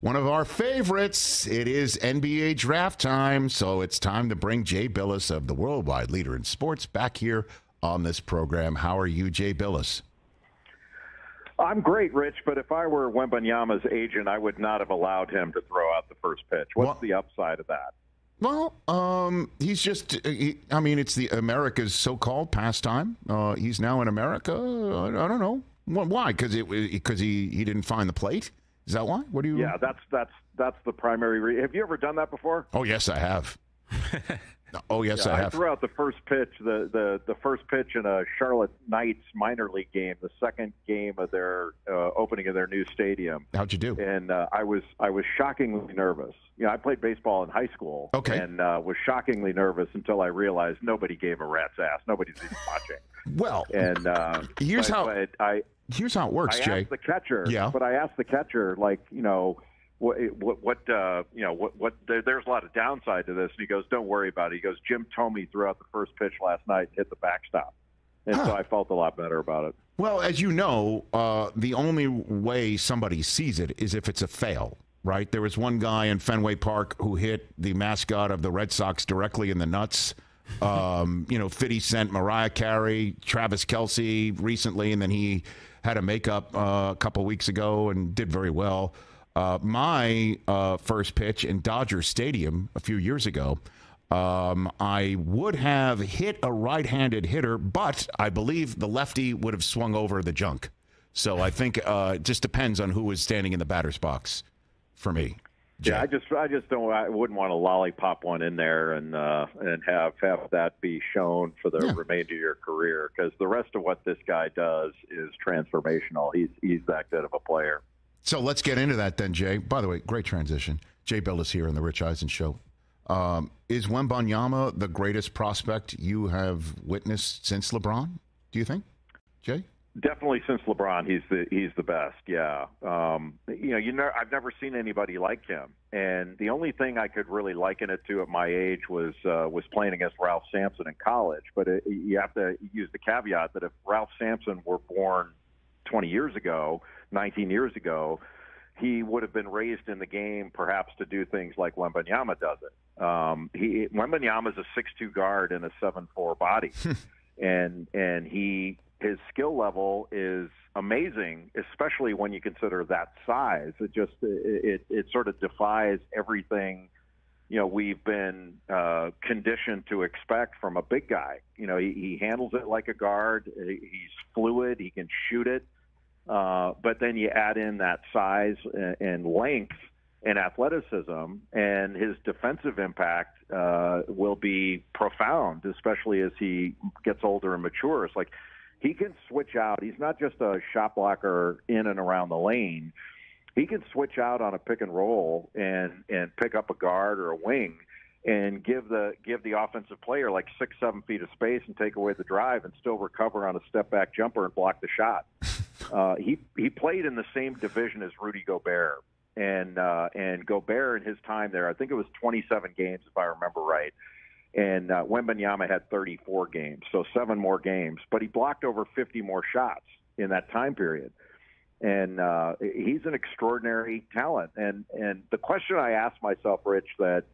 One of our favorites. It is NBA draft time, so it's time to bring Jay Bilas of the worldwide leader in sports back here on this program. How are you, Jay Bilas? I'm great, Rich, but if I were Wembanyama's agent, I would not have allowed him to throw out the first pitch. What's the upside of that? Well, he's just, it's the America's so-called pastime. He's now in America. I don't know. Why? Because he didn't find the plate? Is that why? What do you? Yeah, that's the primary reason. Have you ever done that before? Oh yes, I have. Oh yes, I have. I threw out the first pitch, the first pitch in a Charlotte Knights minor league game, the second game of their opening of their new stadium. How'd you do? And I was shockingly nervous. I played baseball in high school, and was shockingly nervous until I realized nobody gave a rat's ass. Nobody's even watching. Well, and here's how it works, Jay. I asked the catcher, yeah. But I asked the catcher, what there's a lot of downside to this. And he goes, don't worry about it. He goes, Jim Thome threw out the first pitch last night and hit the backstop. And so I felt a lot better about it. Well, as you know, the only way somebody sees it is if it's a fail, right? There was one guy in Fenway Park who hit the mascot of the Red Sox directly in the nuts. 50 Cent, Mariah Carey, Travis Kelce recently, and then he had a makeup a couple weeks ago and did very well. My first pitch in Dodger Stadium a few years ago, I would have hit a right-handed hitter, but I believe the lefty would have swung over the junk. So I think it just depends on who was standing in the batter's box for me. Jay. Yeah, I just don't. I wouldn't want to lollipop one in there and have that be shown for the remainder of your career, because the rest of what this guy does is transformational. He's that good of a player. So let's get into that then, Jay. By the way, great transition. Jay Bilas here on the Rich Eisen Show. Is Wembanyama the greatest prospect you have witnessed since LeBron? Do you think, Jay? Definitely since LeBron, he's the best. Yeah, I've never seen anybody like him, and the only thing I could really liken it to at my age was playing against Ralph Sampson in college. But you have to use the caveat that if Ralph Sampson were born 20 years ago, 19 years ago, he would have been raised in the game perhaps to do things like Wembanyama does it. Wembanyama is a 6'2" guard and a 7'4" body, and his skill level is amazing, especially when you consider that size. It sort of defies everything we've been conditioned to expect from a big guy. He handles it like a guard. He's fluid. He can shoot it. But then you add in that size and length and athleticism, and his defensive impact will be profound, especially as he gets older and matures. Like, he can switch out. He's not just a shot blocker in and around the lane. He can switch out on a pick and roll and pick up a guard or a wing and give the offensive player like 6-7 feet of space and take away the drive and still recover on a step back jumper and block the shot. He played in the same division as Rudy Gobert, and Gobert in his time there, I think it was 27 games if I remember right. And Wembanyama had 34 games, so 7 more games. But he blocked over 50 more shots in that time period. And he's an extraordinary talent. And the question I asked myself, Rich, that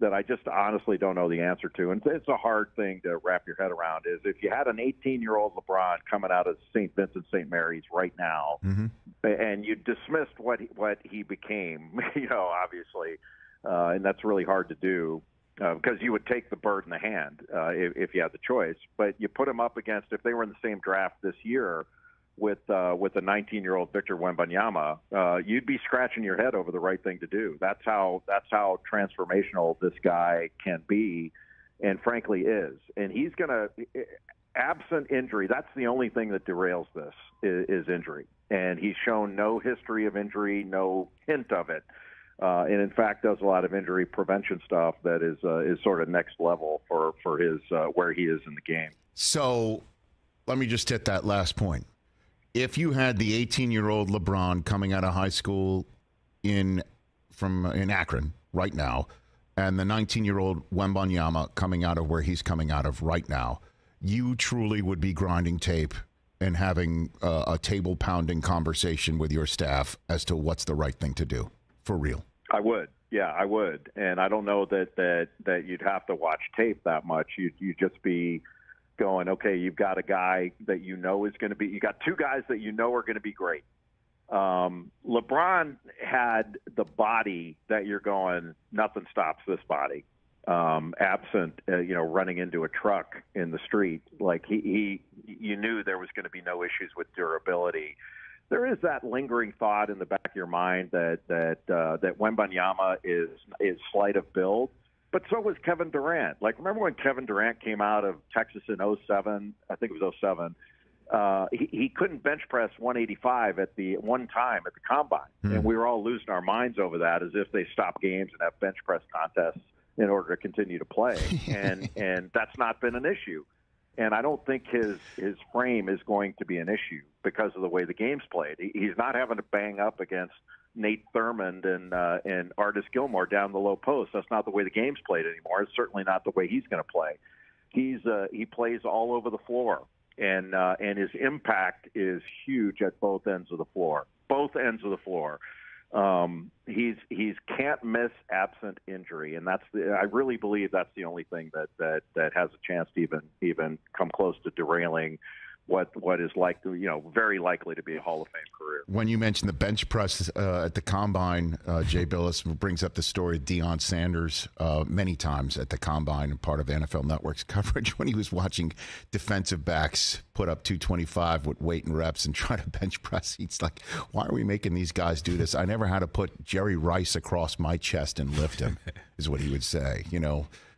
I just honestly don't know the answer to, and it's a hard thing to wrap your head around, is if you had an 18-year-old LeBron coming out of St. Vincent St. Mary's right now, and you dismissed what he became, obviously, and that's really hard to do. Because you would take the bird in the hand if you had the choice. But you put him up against, if they were in the same draft this year with a 19-year-old Victor Wembanyama, you'd be scratching your head over the right thing to do. That's how transformational this guy can be, and frankly is. And he's going to, absent injury, that's the only thing that derails this is injury. And he's shown no history of injury, no hint of it. And in fact, does a lot of injury prevention stuff that is sort of next level for his where he is in the game. So, let me just hit that last point. If you had the 18-year-old LeBron coming out of high school in Akron right now, and the 19-year-old Wembanyama coming out of where he's coming out of right now, you truly would be grinding tape and having a table-pounding conversation with your staff as to what's the right thing to do for real. I would. Yeah, I would. And I don't know that you'd have to watch tape that much. You'd just be going, okay, you've got a guy that you know is going to be – you got two guys that you know are going to be great. LeBron had the body that you're going, nothing stops this body. Absent, running into a truck in the street. Like you knew there was going to be no issues with durability. There is that lingering thought in the back of your mind that Wembanyama is slight of build, but so was Kevin Durant. Like, remember when Kevin Durant came out of Texas in 07? I think it was 07. He couldn't bench press 185 at the one time at the combine, and we were all losing our minds over that, as if they stop games and have bench press contests in order to continue to play, and that's not been an issue. And I don't think his frame is going to be an issue because of the way the game's played. He's not having to bang up against Nate Thurmond and Artis Gilmore down the low post. That's not the way the game's played anymore. It's certainly not the way he's going to play. He plays all over the floor, and his impact is huge at both ends of the floor. Both ends of the floor. He's can't miss absent injury, and I really believe that's the only thing that has a chance to even come close to derailing what is very likely to be a Hall of Fame career. When you mentioned the bench press at the combine, Jay Bilas brings up the story of Deion Sanders many times at the combine and part of NFL Network's coverage when he was watching defensive backs put up 225 with weight and reps and try to bench press. He's like, why are we making these guys do this? I never had to put Jerry Rice across my chest and lift him, is what he would say.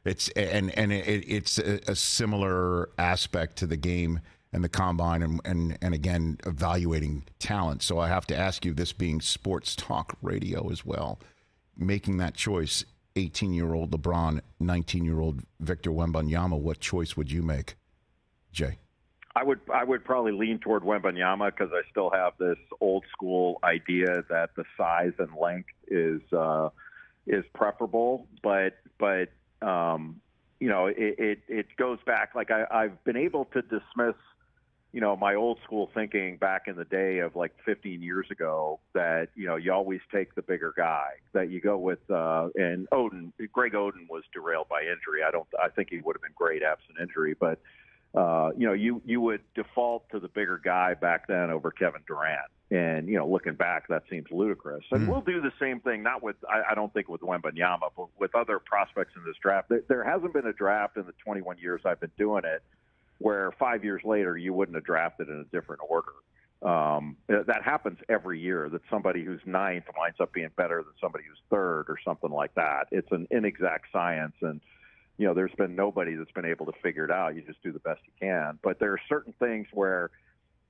It's a similar aspect to the game and the combine and again, evaluating talent. So I have to ask you, this being sports talk radio as well, making that choice, 18-year-old LeBron, 19-year-old Victor Wembanyama, what choice would you make, Jay? I would probably lean toward Wembanyama because I still have this old school idea that the size and length is preferable, but it goes back. Like I've been able to dismiss my old school thinking back in the day of like 15 years ago that, you always take the bigger guy, that you go with, and Greg Oden was derailed by injury. I think he would have been great absent injury, but, you would default to the bigger guy back then over Kevin Durant. And, looking back, that seems ludicrous. And we'll do the same thing, not with, I don't think with Wembanyama, but with other prospects in this draft. There hasn't been a draft in the 21 years I've been doing it where 5 years later you wouldn't have drafted in a different order. That happens every year, that somebody who's ninth winds up being better than somebody who's third or something like that. It's an inexact science, and there's been nobody that's been able to figure it out. You just do the best you can. But there are certain things where,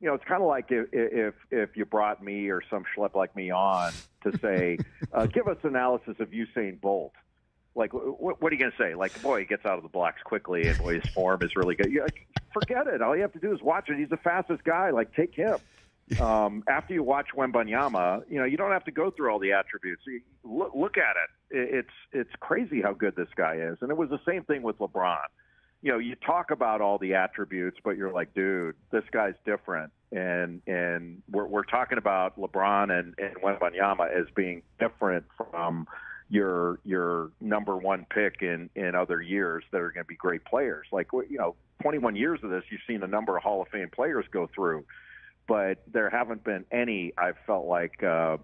it's kind of like if you brought me or some schlep like me on to say, give us analysis of Usain Bolt. Like, what are you going to say? Like, boy, he gets out of the blocks quickly, and boy, his form is really good. Forget it. All you have to do is watch it. He's the fastest guy. Like, take him. After you watch Wembanyama, you don't have to go through all the attributes. Look at it. It's crazy how good this guy is. And it was the same thing with LeBron. You talk about all the attributes, but you're like, dude, this guy's different. And we're talking about LeBron and Wembanyama as being different from your number one pick in other years that are going to be great players. Like, 21 years of this, you've seen a number of Hall of Fame players go through, but there haven't been any I've felt like I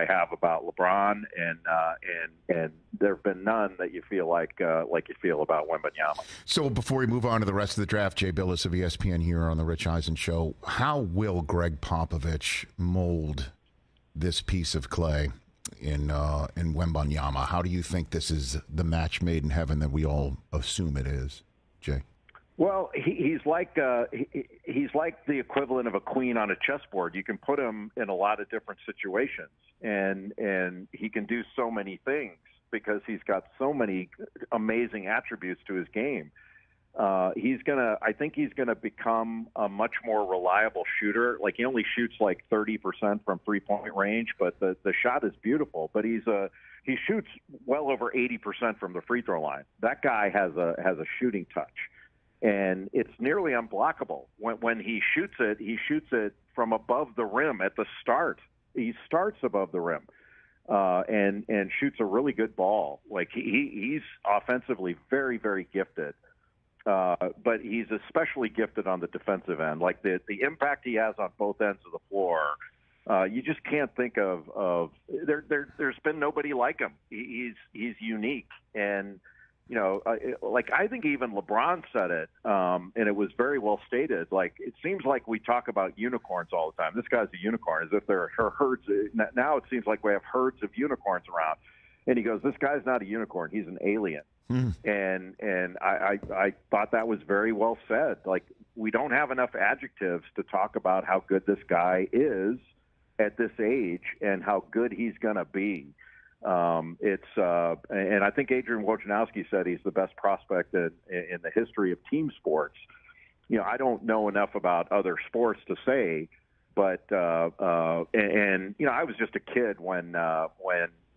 have about LeBron, and there have been none that you feel like you feel about Wembanyama. So before we move on to the rest of the draft, Jay Bilas of ESPN here on the Rich Eisen Show, how will Greg Popovich mold this piece of clay in Wembanyama? How do you think this is the match made in heaven that we all assume it is, Jay? Well, he's like the equivalent of a queen on a chessboard. You can put him in a lot of different situations, and he can do so many things because he's got so many amazing attributes to his game. I think he's gonna become a much more reliable shooter. Like, he only shoots like 30% from 3-point range, but the shot is beautiful. But he shoots well over 80% from the free throw line. That guy has a shooting touch, and it's nearly unblockable. When he shoots it from above the rim at the start. He starts above the rim. and shoots a really good ball. Like he's offensively very, very gifted. But he's especially gifted on the defensive end. Like the impact he has on both ends of the floor, you just can't think of. There's been nobody like him. He's unique, and I think even LeBron said it, and it was very well stated. Like it seems like we talk about unicorns all the time. This guy's a unicorn, as if there are herds. Now it seems like we have herds of unicorns around. And he goes, "This guy's not a unicorn. He's an alien." And I thought that was very well said. Like we don't have enough adjectives to talk about how good this guy is at this age and how good he's going to be. And I think Adrian Wojnarowski said he's the best prospect in the history of team sports. I don't know enough about other sports to say, but I was just a kid when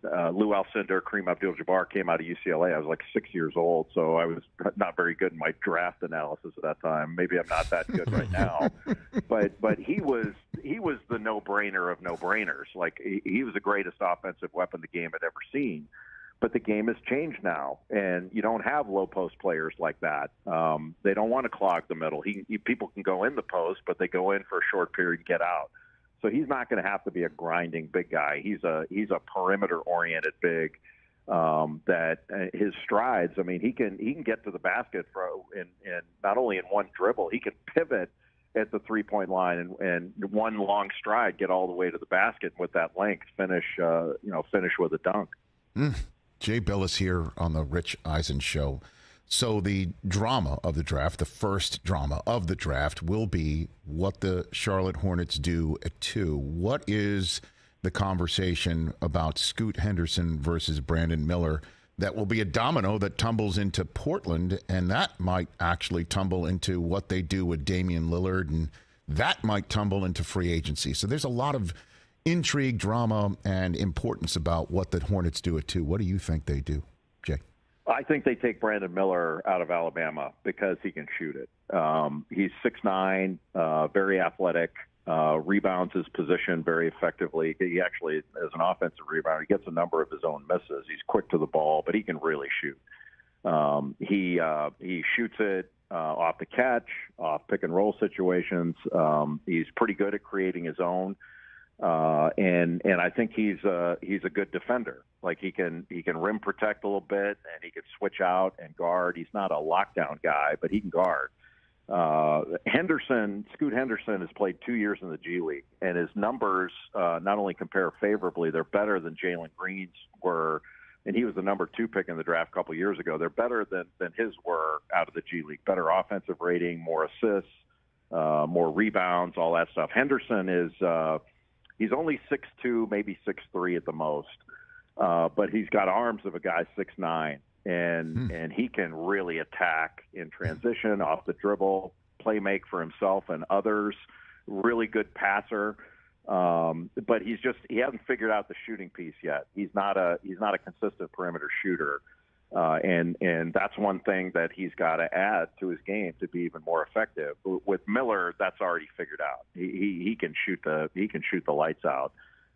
Lou Alcindor, Kareem Abdul-Jabbar came out of UCLA. I was like 6 years old, so I was not very good in my draft analysis at that time. Maybe I'm not that good right now, but he was the no-brainer of no-brainers. Like he was the greatest offensive weapon the game had ever seen. But the game has changed now, and you don't have low-post players like that. They don't want to clog the middle. People can go in the post, but they go in for a short period and get out. So he's not going to have to be a grinding big guy. He's a perimeter-oriented big that his strides. I mean, he can get to the basket and not only in one dribble, he can pivot at the three-point line and one long stride get all the way to the basket with that length. Finish with a dunk. Jay Bilas here on the Rich Eisen Show. So the drama of the draft, the first drama of the draft, will be what the Charlotte Hornets do at 2. What is the conversation about Scoot Henderson versus Brandon Miller that will be a domino that tumbles into Portland, and that might actually tumble into what they do with Damian Lillard, and that might tumble into free agency. So there's a lot of intrigue, drama, and importance about what the Hornets do at 2. What do you think they do, Jay? I think they take Brandon Miller out of Alabama because he can shoot it. He's 6'9", very athletic, rebounds his position very effectively. He actually, as an offensive rebounder, he gets a number of his own misses. He's quick to the ball, but he can really shoot. He shoots it off the catch, off pick-and-roll situations. He's pretty good at creating his own. And I think he's a good defender. Like he can rim protect a little bit, and he can switch out and guard. He's not a lockdown guy, but he can guard. Scoot Henderson has played 2 years in the G League, and his numbers not only compare favorably, they're better than Jalen Green's were, and he was the number 2 pick in the draft a couple years ago. They're better than his were out of the G League. Better offensive rating, more assists, more rebounds, all that stuff. Henderson is he's only 6'2", maybe 6'3" at the most, but he's got arms of a guy 6'9", and he can really attack in transition, off the dribble, play make for himself and others. Really good passer, but he hasn't figured out the shooting piece yet. He's not a consistent perimeter shooter. And that's one thing that he's got to add to his game to be even more effective. With Miller, that's already figured out. He can shoot the lights out,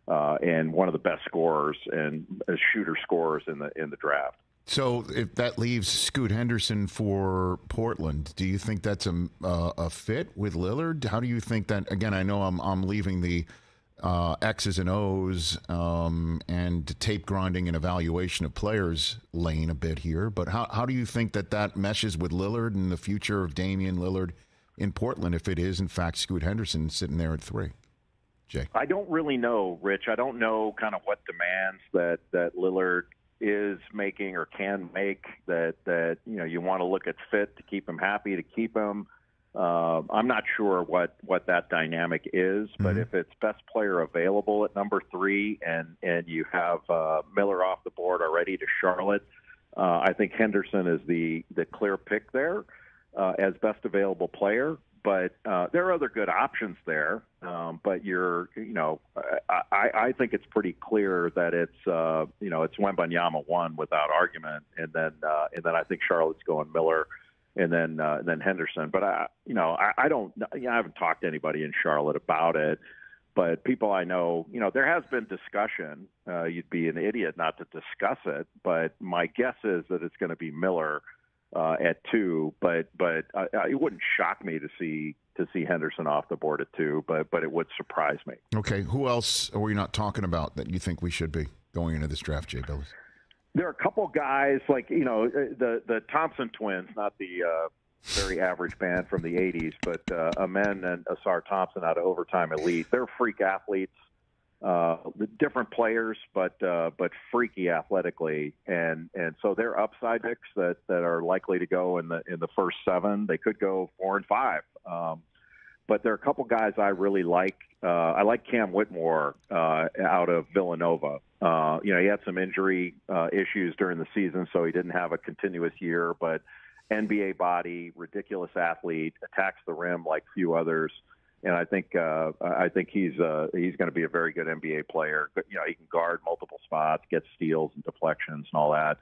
and one of the best scorers and shooter scorers in the draft. So if that leaves Scoot Henderson for Portland, do you think that's a fit with Lillard? How do you think that? Again, I know I'm leaving the X's and O's and tape grinding and evaluation of players lane a bit here, but how do you think that meshes with Lillard and the future of Damian Lillard in Portland if it is, in fact, Scoot Henderson sitting there at 3? Jay? I don't really know, Rich. I don't know kind of what demands that Lillard is making or can make that you want to look at fit to keep him happy, to keep him. I'm not sure what that dynamic is, but if it's best player available at number 3 and you have Miller off the board already to Charlotte, I think Henderson is the clear pick there as best available player. But there are other good options there. But I think it's pretty clear that it's Wembanyama 1 without argument, and then I think Charlotte's going Miller. And then Henderson, but I haven't talked to anybody in Charlotte about it. But people I know, there has been discussion. You'd be an idiot not to discuss it. But my guess is that it's going to be Miller at 2. But it wouldn't shock me to see Henderson off the board at 2. But it would surprise me. Okay, who else are we not talking about that you think we should be going into this draft, Jay Bilas? There are a couple guys like the Thompson twins, not the very average band from the 80s, but Amen and Asar Thompson out of Overtime Elite. They're freak athletes, different players, but freaky athletically, and so they're upside picks that are likely to go in the first 7. They could go 4 and 5, but there are a couple guys I really like. I like Cam Whitmore out of Villanova. He had some injury issues during the season, so he didn't have a continuous year, but NBA body, ridiculous athlete, attacks the rim like few others, and I think he's going to be a very good NBA player. But, he can guard multiple spots, get steals and deflections and all that.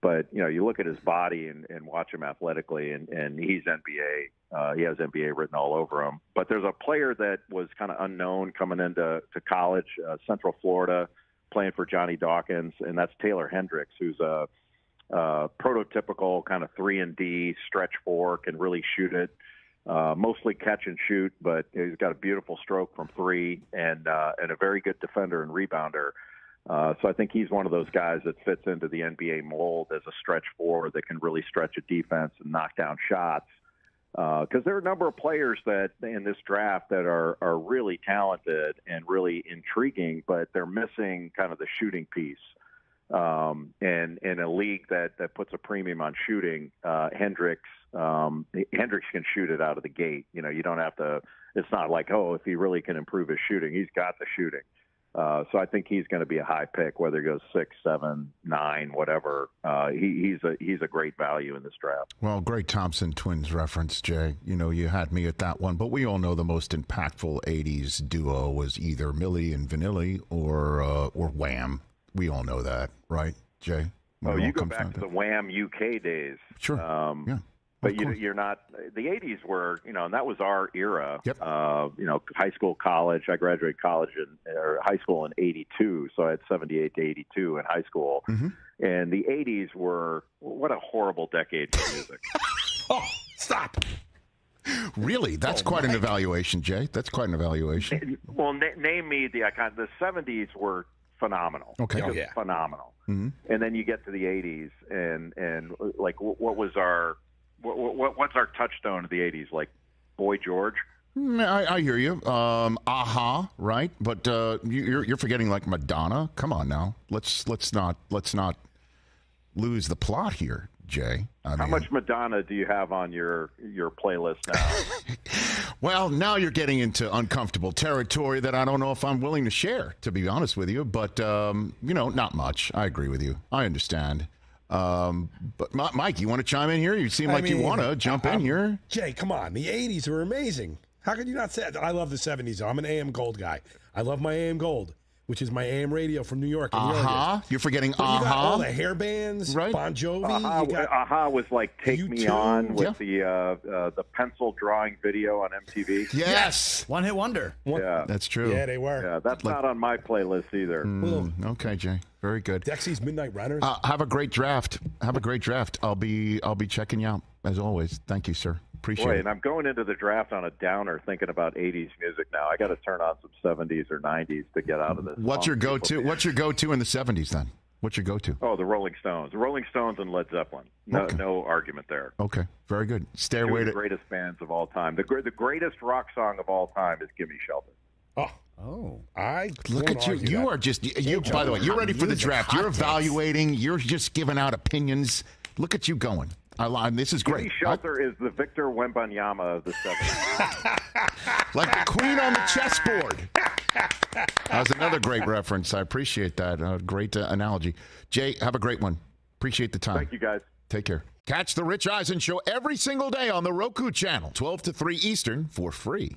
But you look at his body and watch him athletically, and he's NBA. He has NBA written all over him. But there's a player that was kind of unknown coming into college, Central Florida, playing for Johnny Dawkins, and that's Taylor Hendricks, who's a prototypical kind of 3-and-D stretch 4, can really shoot it, mostly catch and shoot, but he's got a beautiful stroke from 3 and a very good defender and rebounder. So I think he's one of those guys that fits into the NBA mold as a stretch 4 that can really stretch a defense and knock down shots. Because there are a number of players that in this draft that are really talented and really intriguing, but they're missing kind of the shooting piece. And in a league that puts a premium on shooting, Hendricks can shoot it out of the gate. You don't have to. It's not like, if he really can improve his shooting, he's got the shooting. So I think he's going to be a high pick, whether he goes 6, 7, 9, whatever. He's a great value in this draft. Well, Greg Thompson twins reference, Jay. You had me at that one, but we all know the most impactful '80s duo was either Millie and Vanilli or Wham. We all know that, right, Jay? You go back to the Wham UK days. Sure. Yeah. But you're not. The '80s were, and that was our era. Yep. High school, college. I graduated or high school in '82, so I had 78 to '82 in high school. Mm-hmm. And the '80s were what a horrible decade for music. Oh, stop! Really? That's quite an evaluation, Jay. That's quite an evaluation. Well, name me the icon. The '70s were phenomenal. Okay. Oh, yeah. Phenomenal. Mm-hmm. And then you get to the '80s, and like, what was our what's our touchstone of the '80s? Like Boy George. I hear you. Aha, right? But you're forgetting like Madonna. Come on now. Let's not lose the plot here, Jay. How much Madonna do you have on your playlist now? Well, now you're getting into uncomfortable territory that I don't know if I'm willing to share, to be honest with you. But not much. I agree with you. I understand. But Mike, you want to chime in here? You seem like you want to jump in here. Jay, come on. The 80s are amazing. How could you not say that? I love the 70s. I'm an AM Gold guy. I love my AM Gold, which is my AM radio from New York. You're forgetting You got all the hair bands, right? Bon Jovi. Aha was like Take Me On with the pencil drawing video on MTV. Yes. One hit wonder. Yeah. That's true. Yeah, they were. Yeah, that's not on my playlist either. Okay, Jay. Very good. Dexy's Midnight Runners. Have a great draft. I'll be checking you out as always. Thank you, sir. Appreciate it. And I'm going into the draft on a downer, thinking about '80s music now. I got to turn on some '70s or '90s to get out of this. What's your go-to? What's your go-to in the '70s then? What's your go-to? Oh, the Rolling Stones. The Rolling Stones and Led Zeppelin. No argument there. Okay, very good. Two of the greatest bands of all time. The greatest rock song of all time is "Gimme Shelter." Oh, look at you! You are just you. By the way, you're ready for the draft. You're evaluating. You're just giving out opinions. Look at you going. This is great. Gimme Shelter is the Victor Wembanyama of the 70s. Like the queen on the chessboard. That was another great reference. I appreciate that. Great analogy. Jay, have a great one. Appreciate the time. Thank you, guys. Take care. Catch the Rich Eisen Show every single day on the Roku channel, 12 to 3 Eastern, for free.